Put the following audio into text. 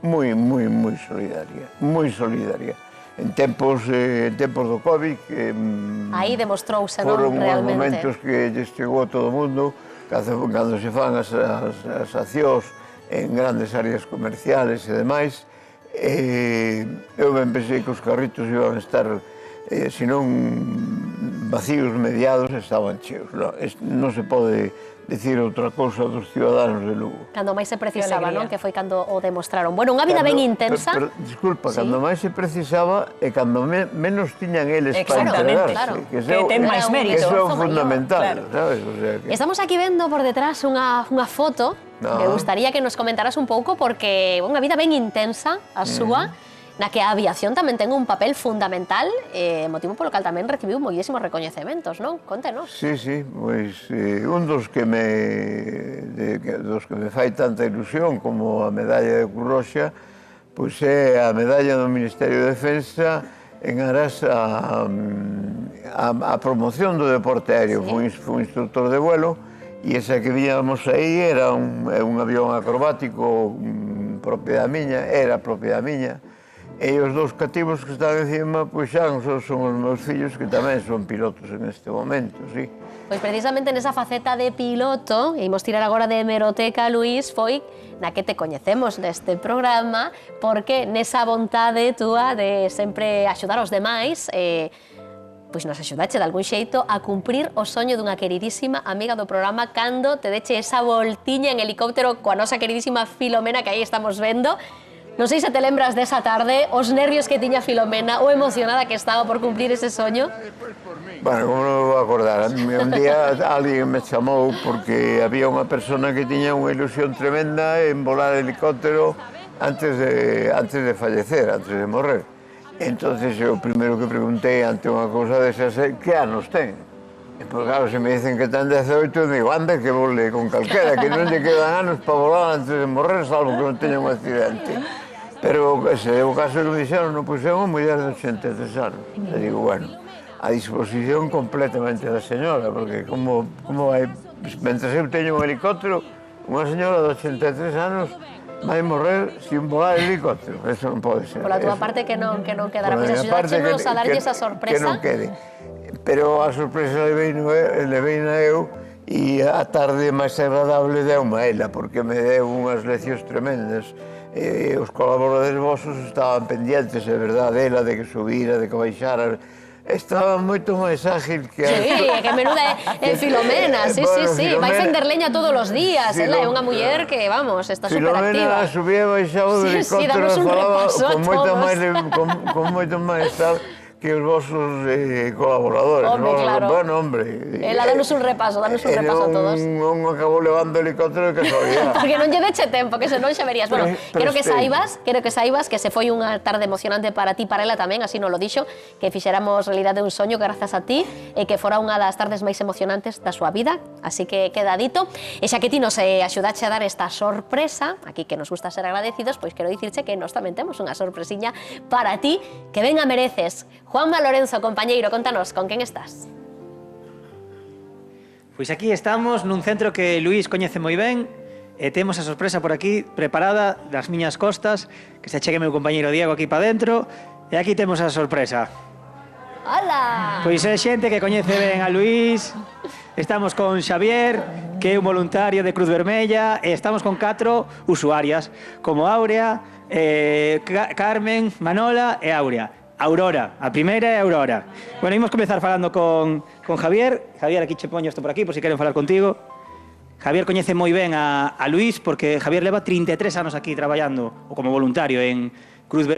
moi solidaria. En tempos do Covid, aí demostrouse, non, realmente. Foron os momentos que lles chegou a todo o mundo, cando se fan as accións en grandes áreas comerciales e demais, eu ben pensei que os carritos iban a estar, se non vacíos, mediados, estaban cheos. Non se pode dicir outra cousa dos ciudadanos de Lugo. Cando máis se precisaba, non? Que foi cando o demostraron. Bueno, unha vida ben intensa. Disculpa, cando máis se precisaba e cando menos tiñan eles para entregarse. Que ten máis mérito. Que iso é fundamental, sabes? Estamos aquí vendo por detrás unha foto. Me gustaría que nos comentaras un pouco, porque unha vida ben intensa, a súa, na que a aviación tamén ten un papel fundamental, motivo polo cal tamén recibiu moitísimos recoñecementos, non? Contenos. Sí, pois un dos que me fai tanta ilusión como a medalla de Cruz Roxa, pois é a medalla do Ministerio de Defensa en aras a promoción do deporte aéreo. Fui un instructor de vuelo e esa que víamos aí era un avión acrobático propiedade miña, era propiedade miña. E os dous cativos que están encima, pois xa son os meus fillos, que tamén son pilotos en este momento, sí. Pois precisamente nesa faceta de piloto, e imos tirar agora de hemeroteca, Luís, foi na que te coñecemos neste programa, porque nesa vontade túa de sempre axudar aos demais, pois nos axudache de algún xeito a cumprir o soño dunha queridísima amiga do programa cando te deche esa voltiña en helicóptero coa nosa queridísima Filomena, que aí estamos vendo. Non sei se te lembras desa tarde, os nervios que tiña Filomena, o emocionada que estaba por cumplir ese soño. Bueno, como non me vou acordar, un día alguén me chamou porque había unha persona que tiña unha ilusión tremenda en volar helicóptero antes de fallecer, antes de morrer. Entonces, o primeiro que preguntei ante unha cousa desas é que anos ten? E, pois, claro, se me dicen que ten 18, digo, anda que vole con calquera, que non lle quedan anos para volar antes de morrer, salvo que non teña un accidente. Pero ese é o caso que me dixeron, non, pois é unha muller de 83 anos. E digo, bueno, a disposición completamente da señora, porque como vai, mentre eu teño un helicóptero, unha señora de 83 anos vai morrer sin volar helicóptero. Eso non pode ser. Pola túa parte que non quedara, pois axudáchenos a darlle esa sorpresa. Que non quede. Pero a sorpresa leveina eu, e a tarde máis agradable deu-me a ela, porque me deu unhas leccións tremendas. Os colaboradores vosos estaban pendientes, é verdade, ela de que subira, de que baixara. Estaba moito máis ágil que... Sí, que menuda é Filomena, sí, vai fender leña todos os días, ela é unha muller que, vamos, está superactiva. Filomena subía e baixaba do helicóptero, falaba con moito máis tal que os vosos colaboradores. Hombre, claro. Bueno, hombre. Ela danos un repaso a todos. Non acabou levando o helicóptero de casualidade. Porque non lle deche tempo, que senón xa verías. Bueno, quero que saibas que se foi unha tarde emocionante para ti, para ela tamén, así nos lo dixo, que fixéramos realidade un soño grazas a ti, e que fora unha das tardes máis emocionantes da súa vida, así que queda dito. E xa que ti nos axudache a dar esta sorpresa, aquí que nos gusta ser agradecidos, pois quero dicirche que nós tamén temos unha sorpresiña para ti, que ben a mereces. Juanma Lorenzo, compañeiro, contanos, con quen estás? Pois aquí estamos nun centro que Luís coñece moi ben, e temos a sorpresa por aquí preparada das miñas costas, que se achegue meu compañeiro Diego aquí para dentro, e aquí temos a sorpresa. Hola! Pois é xente que coñece ben a Luís, estamos con Xavier, que é un voluntario de Cruz Vermella, e estamos con 4 usuarias, como Áurea, Carmen, Manola e Áurea. Aurora, a primeira é Aurora. Bueno, imos comezar falando con Javier. Javier, aquí che poño isto por aquí, por si queren falar contigo. Javier coñece moi ben a Luís, porque Javier leva 33 anos aquí traballando, ou como voluntario en Cruz Vermella.